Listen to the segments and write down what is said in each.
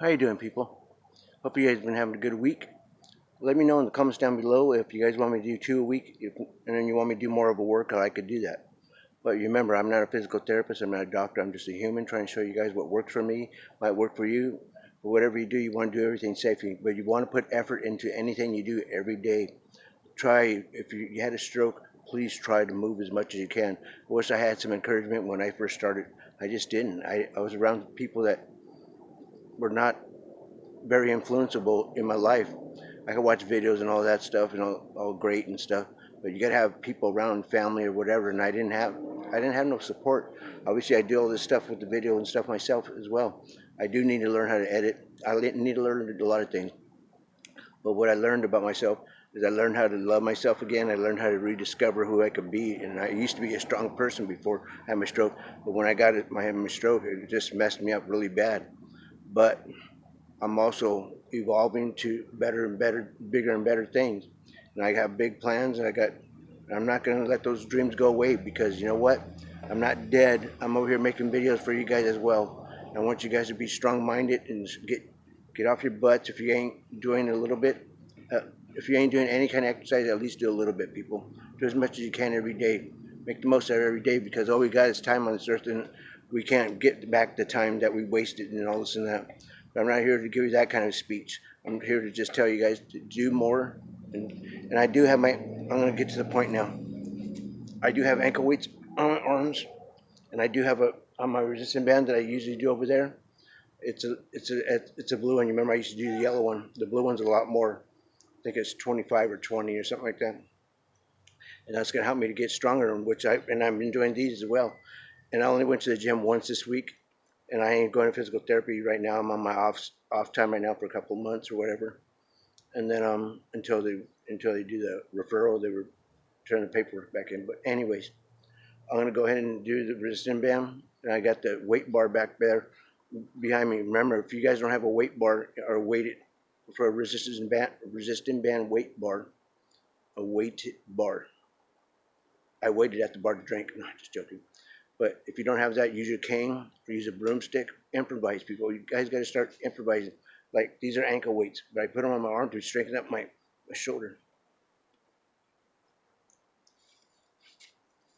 How you doing, people? Hope you guys been having a good week. Let me know in the comments down below if you guys want me to do 2 a week, and then you want me to do more of a workout, I could do that. But remember, I'm not a physical therapist. I'm not a doctor. I'm just a human trying to show you guys what works for me, might work for you. But whatever you do, you want to do everything safely. But you want to put effort into anything you do every day. Try, if you had a stroke, please try to move as much as you can. I wish I had some encouragement when I first started. I just didn't. I was around people that were not very influenceable in my life. I could watch videos and all that stuff and all great and stuff, but you gotta have people around, family or whatever. And I didn't have no support. Obviously, I do all this stuff with the video and stuff myself as well. I do need to learn how to edit. I need to learn a lot of things. But what I learned about myself is I learned how to love myself again. I learned how to rediscover who I could be. And I used to be a strong person before I had my stroke, but when I got my stroke, it just messed me up really bad. But I'm also evolving to better and better, bigger and better things. And I have big plans, and I'm not going to let those dreams go away because you know what? I'm not dead. I'm over here making videos for you guys as well. I want you guys to be strong-minded and get off your butts if you ain't doing a little bit. Uh, if you ain't doing any kind of exercise, at least do a little bit, people. Do as much as you can every day. Make the most of it every day because all we got is time on this earth, and we can't get back the time that we wasted and all this and that. But I'm not here to give you that kind of speech. I'm here to just tell you guys to do more. And I do have I'm going to get to the point now. I do have ankle weights on my arms, and I do have on my resistance band that I usually do over there. It's a blue one. You remember I used to do the yellow one. The blue one's a lot more. I think it's 25 or 20 or something like that. And that's going to help me to get stronger, and I've been doing these as well. And I only went to the gym once this week, and I ain't going to physical therapy right now. I'm on my off time right now for a couple of months or whatever. And then until they do the referral, they were turning the paperwork back in. But anyways, I'm gonna go ahead and do the resistance band, and I got the weight bar back there behind me. Remember, if you guys don't have a weight bar or weighted for a resistance band weight bar, a weighted bar. I waited at the bar to drink. No, just joking. But if you don't have that, use your cane or use a broomstick. Improvise, people. You guys got to start improvising. Like, these are ankle weights, but I put them on my arm to strengthen up my shoulder.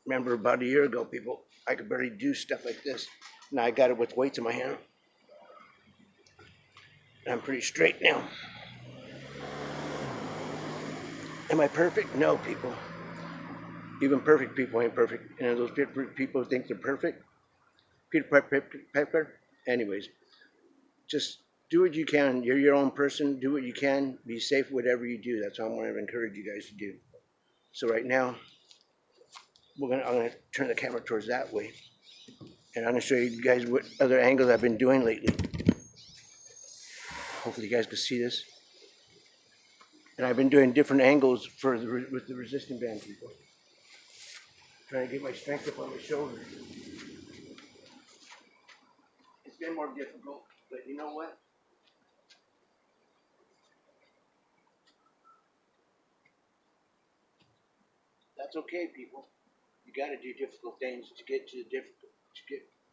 Remember, about a year ago, people, I could barely do stuff like this. Now I got it with weights in my hand. And I'm pretty straight now. Am I perfect? No, people. Even perfect people ain't perfect. And those people who think they're perfect, Peter Pepper. Anyways, just do what you can. You're your own person. Do what you can. Be safe whatever you do. That's all I'm going to encourage you guys to do. So right now, I'm gonna turn the camera towards that way, and I'm gonna show you guys what other angles I've been doing lately. Hopefully, you guys can see this. And I've been doing different angles with the resistant band, people. Trying to get my strength up on my shoulder. It's been more difficult, but you know what? That's okay, people. You got to do difficult things to get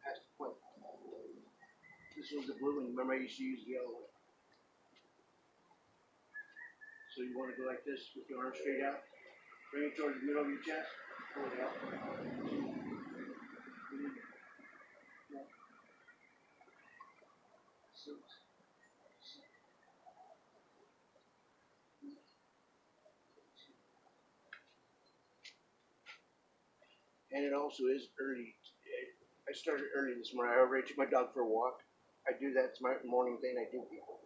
past the point. This was the blue one. Remember, I used to use the yellow one. So you want to go like this with your arms straight out. Bring it towards the middle of your chest. Pull it out. And it also is early. I started early this morning. I already took my dog for a walk. I do that. It's my morning thing I do, people.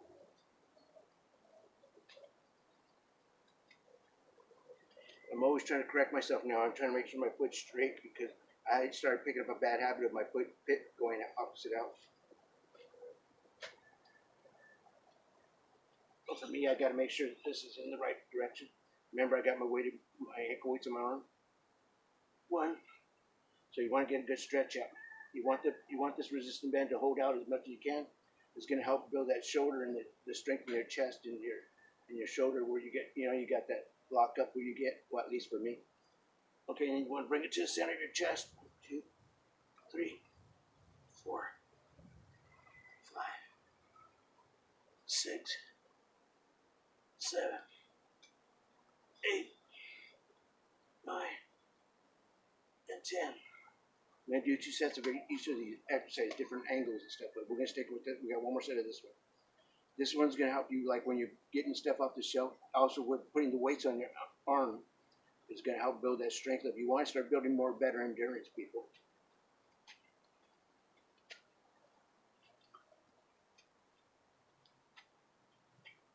I'm always trying to correct myself now. I'm trying to make sure my foot's straight because I started picking up a bad habit of my foot going opposite out. But for me, I got to make sure that this is in the right direction. Remember, I got my ankle weights on my arm. One. So you want to get a good stretch out. You want this resistant band to hold out as much as you can. It's going to help build that shoulder and the strength in your chest and your shoulder where you get, you got that lock up where you get, well, at least for me. Okay, and you want to bring it to the center of your chest. 2, 3, 4, 5, 6, 7, 8, 9, and 10. I'm going to do 2 sets of each of these exercises, different angles and stuff, but we're going to stick with it. We got one more set of this one. This one's going to help you, like when you're getting stuff off the shelf. Also, with putting the weights on your arm is going to help build that strength up. You want to start building more better endurance, people.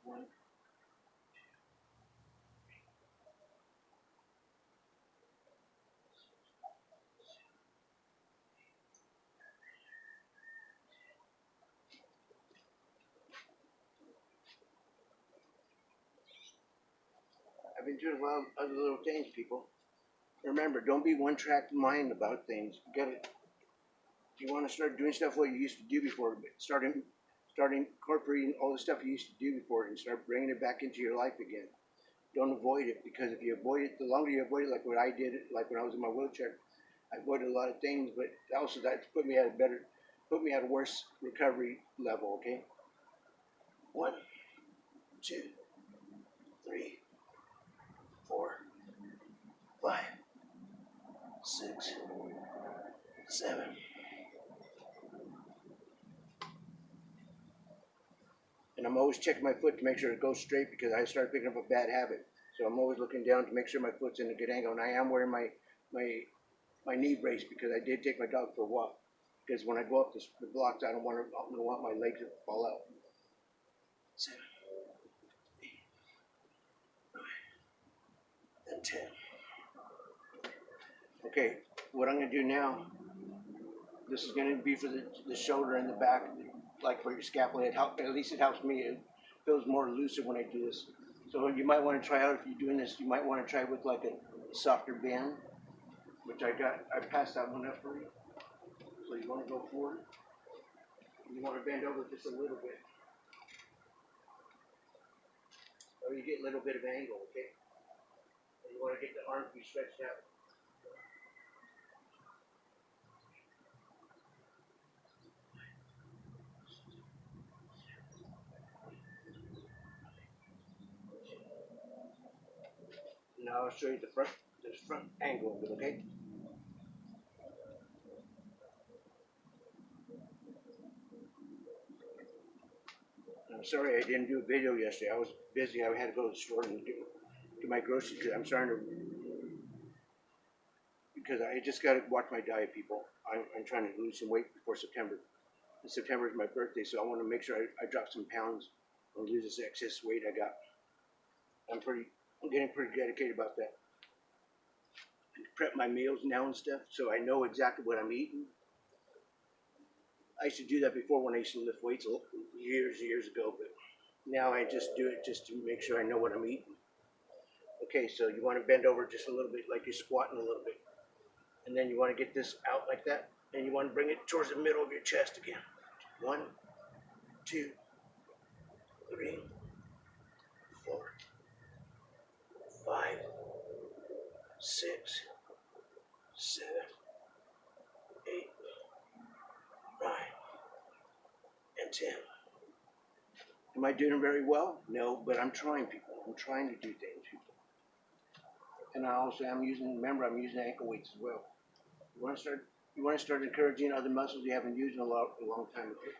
One. I've been doing a lot of other little things, people. Remember, don't be one-track mind about things. You want to start doing stuff what you used to do before, but start incorporating all the stuff you used to do before and start bringing it back into your life again. Don't avoid it, because if you avoid it, the longer you avoid it, like what I did, like when I was in my wheelchair, I avoided a lot of things, but also that's put me at a worse recovery level. Okay. 1, 2, 3, 4, 5, 6, 7. And I'm always checking my foot to make sure it goes straight, because I started picking up a bad habit. So I'm always looking down to make sure my foot's in a good angle. And I am wearing my knee brace, because I did take my dog for a walk. Because when I go up the blocks, I don't want my legs to fall out. 7, 8, 9, and 10. Okay, what I'm going to do now, this is going to be for the shoulder and the back, like for your scapula. At least it helps me. It feels more looser when I do this. So you might want to try out, if you're doing this, you might want to try with like a softer band, which I passed that one up for you. So you want to go forward. You want to bend over just a little bit. Or you get a little bit of angle, okay? And you want to get the arm to be stretched out. Now I'll show you this front angle of it, okay? I'm sorry I didn't do a video yesterday. I was busy. I had to go to the store and do my groceries, because I'm starting to, because I just got to watch my diet, people. I'm trying to lose some weight before September. And September is my birthday, so I want to make sure I drop some pounds and lose this excess weight I got. I'm getting pretty dedicated about that. I prep my meals now and stuff, so I know exactly what I'm eating. I used to do that before, when I used to lift weights years ago, but now I just do it just to make sure I know what I'm eating. Okay, so you want to bend over just a little bit, like you're squatting a little bit. And then you want to get this out like that, and you want to bring it towards the middle of your chest again. 1, 2, 3, 4, 5, 6, 7, 8, 9, and 10. Am I doing very well? No, but I'm trying, people. I'm trying to do things, people. And I also am using ankle weights as well. You want to start encouraging other muscles you haven't used in a long time ago.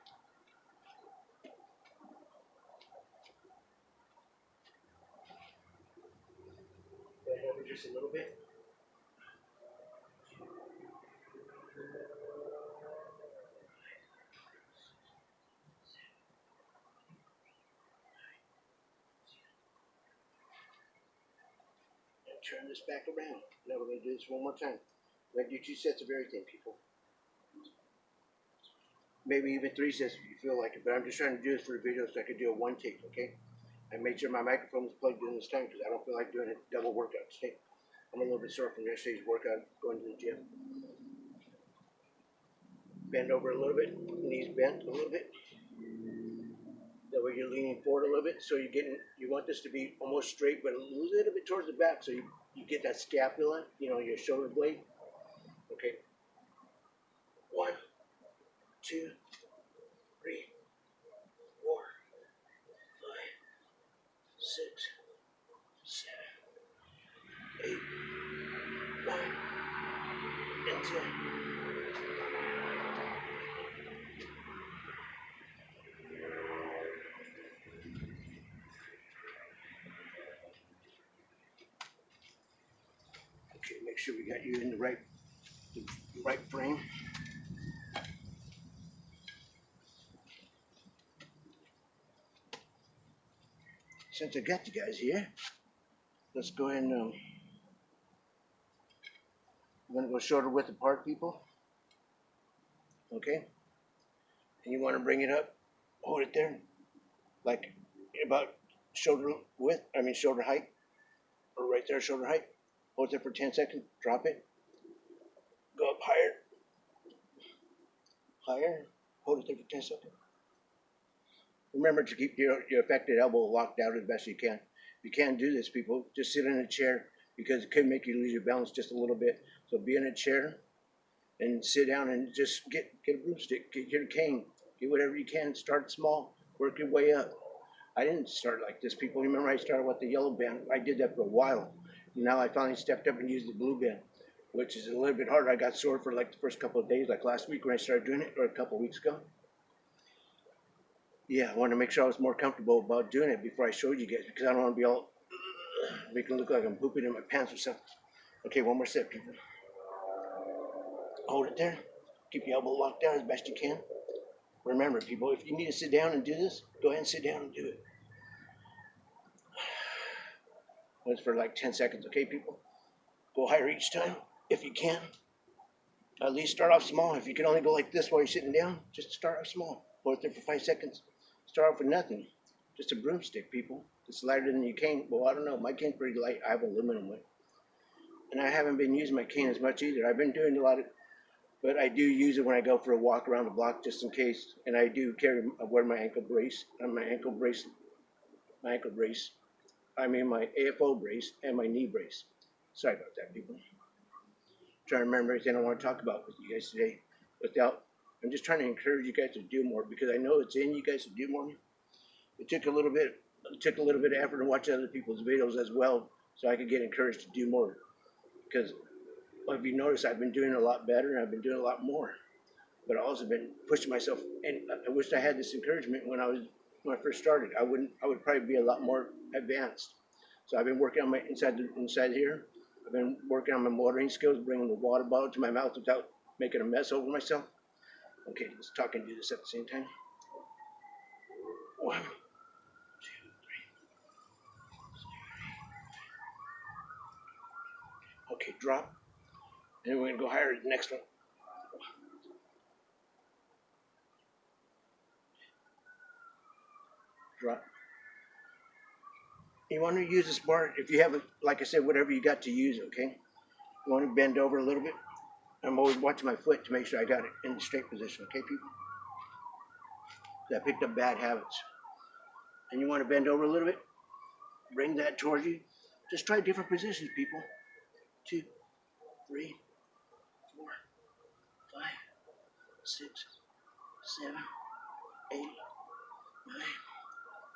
Bend over just a little bit. And turn this back around. Now we're going to do this one more time. We're going to do 2 sets of everything, people. Maybe even 3 sets if you feel like it, but I'm just trying to do this for the video so I can do a one take, okay? I made sure my microphone was plugged in this time, because I don't feel like doing a double workout. Okay? I'm a little bit sore from yesterday's workout, going to the gym. Bend over a little bit, knees bent a little bit. That way you're leaning forward a little bit, so you want this to be almost straight, but a little bit towards the back, so you get that scapula, your shoulder blade. Okay. 1, 2, 3, 4, sure we got you in the right frame. Since I got you guys here, let's go ahead and we're gonna go shoulder width apart, people. Okay, and you want to bring it up, hold it there, like about shoulder width. I mean shoulder height, or right there, shoulder height. Hold it there for 10 seconds. Drop it. Go up higher, higher. Hold it there for 10 seconds. Remember to keep your affected elbow locked out as best you can. If you can't do this, people, just sit in a chair because it could make you lose your balance just a little bit. So be in a chair and sit down and just get a broomstick, get your cane, get whatever you can. Start small, work your way up. I didn't start like this, people. Remember I started with the yellow band. I did that for a while. Now I finally stepped up and used the blue band, which is a little bit harder. I got sore for like the first couple of days, like last week when I started doing it, or a couple of weeks ago. Yeah, I wanted to make sure I was more comfortable about doing it before I showed you guys, because I don't want to be all making it look like I'm pooping in my pants or something. Okay, one more set, people. Hold it there. Keep your elbow locked down as best you can. Remember, people, if you need to sit down and do this, go ahead and sit down and do it. That's for like 10 seconds, okay, people? Go higher each time if you can. At least start off small. If you can only go like this while you're sitting down, just start off small. Hold it there for 5 seconds. Start off with nothing. Just a broomstick, people. It's lighter than your cane. Well, I don't know. My cane's pretty light. I have aluminum with it. And I haven't been using my cane as much either. I've been doing a lot of, but I do use it when I go for a walk around the block just in case. And I do wear my ankle brace, I mean my AFO brace and my knee brace. Sorry about that, people. Trying to remember everything I want to talk about with you guys today. I'm just trying to encourage you guys to do more because I know it's in you guys to do more. It took a little bit of effort to watch other people's videos as well, so I could get encouraged to do more. Because if you notice, I've been doing a lot better and I've been doing a lot more. But I've also been pushing myself, and I wished I had this encouragement when I first started. I would probably be a lot more advanced. So I've been working on my inside here. I've been working on my motoring skills, bringing the water bottle to my mouth without making a mess over myself. Okay, let's talk and do this at the same time. 1, 2, 3. Okay, drop. And we're gonna go higher the next one. Drop. You want to use this bar if you have, like I said, whatever you got to use, okay? You want to bend over a little bit. I'm always watching my foot to make sure I got it in the straight position, okay, people? I picked up bad habits. And you want to bend over a little bit. Bring that towards you. Just try different positions, people. 2, 3, 4, 5, 6, 7, 8, 9,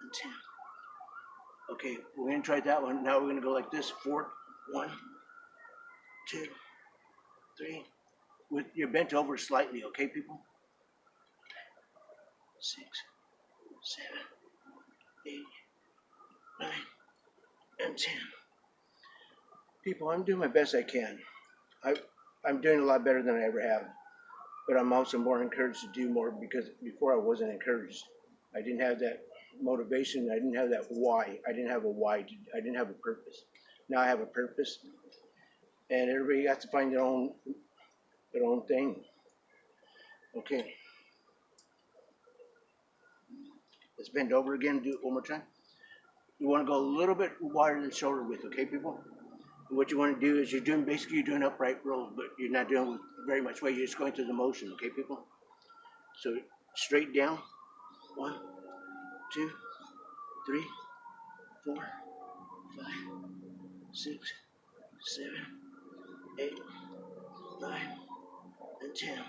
and 10. Okay, we're gonna try that one. Now we're gonna go like this. 4, 1, 2, 3. You're bent over slightly, okay, people? 6, 7, 8, 9, and 10. People, I'm doing my best I can. I'm doing a lot better than I ever have. But I'm also more encouraged to do more because before I wasn't encouraged. I didn't have that motivation. I didn't have that why. I didn't have a why. I didn't have a purpose. Now I have a purpose. And everybody got to find their own thing. Okay. Let's bend over again. Do it one more time. You want to go a little bit wider than shoulder width, okay, people? And what you want to do is you're doing upright rolls, but you're not doing with very much weight. You're just going through the motion, okay, people? So straight down. 1, 2, 3, 4, 5, 6, 7, 8, 9, and 10.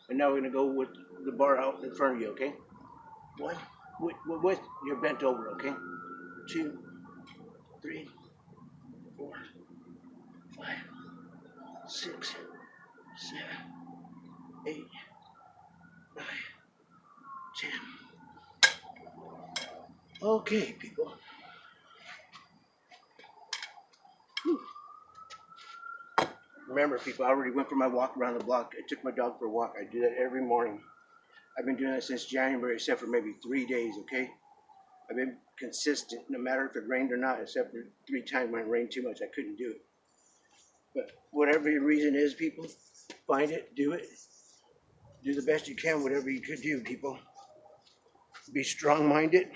And now we're going to go with the bar out in front of you, okay? 1, with you're bent over, okay? 2, 3, 4, 5, 6, 7, 8, 9, 10. Okay, people. Whew. Remember, people, I already went for my walk around the block. I took my dog for a walk. I do that every morning. I've been doing that since January, except for maybe 3 days, okay? I've been consistent, no matter if it rained or not, except for 3 times when it rained too much, I couldn't do it. But whatever your reason is, people, find it, do it. Do the best you can, whatever you could do, people. Be strong-minded.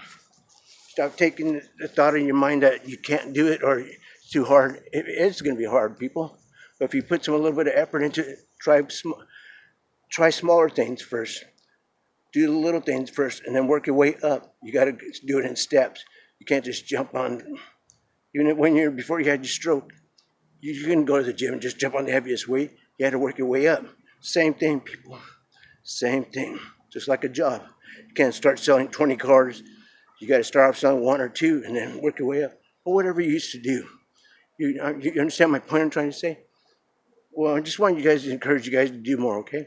Stop taking the thought in your mind that you can't do it or it's too hard. It's going to be hard, people. But if you put a little bit of effort into it, try smaller things first. Do the little things first and then work your way up. You got to do it in steps. You can't just jump on. Even when before you had your stroke, you couldn't go to the gym and just jump on the heaviest weight. You had to work your way up. Same thing, people. Same thing. Just like a job. You can't start selling 20 cars. You got to start off selling 1 or 2 and then work your way up. Or whatever you used to do. You understand my point I'm trying to say? Well, I just want you guys to encourage you guys to do more, okay?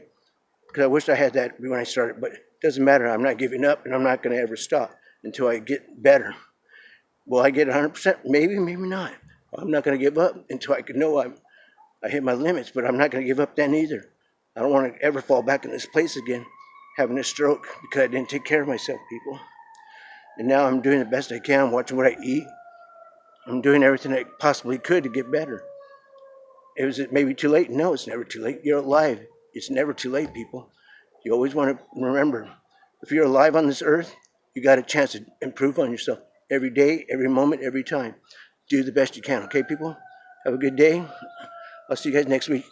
Because I wish I had that when I started, but it doesn't matter. I'm not giving up, and I'm not going to ever stop until I get better. Will I get 100%? Maybe, maybe not. I'm not going to give up until I can know I hit my limits, but I'm not going to give up then either. I don't want to ever fall back in this place again, having a stroke because I didn't take care of myself, people. And now I'm doing the best I can, watching what I eat. I'm doing everything I possibly could to get better. Is it maybe too late? No, it's never too late. You're alive. It's never too late, people. You always want to remember, if you're alive on this earth, you got a chance to improve on yourself every day, every moment, every time. Do the best you can, okay, people? Have a good day. I'll see you guys next week.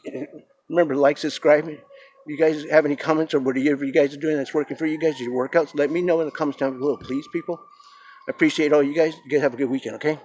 Remember, like, subscribe. If you guys have any comments or whatever you guys are doing that's working for you guys, your workouts, let me know in the comments down below, please, people. I appreciate all you guys. You guys have a good weekend, okay?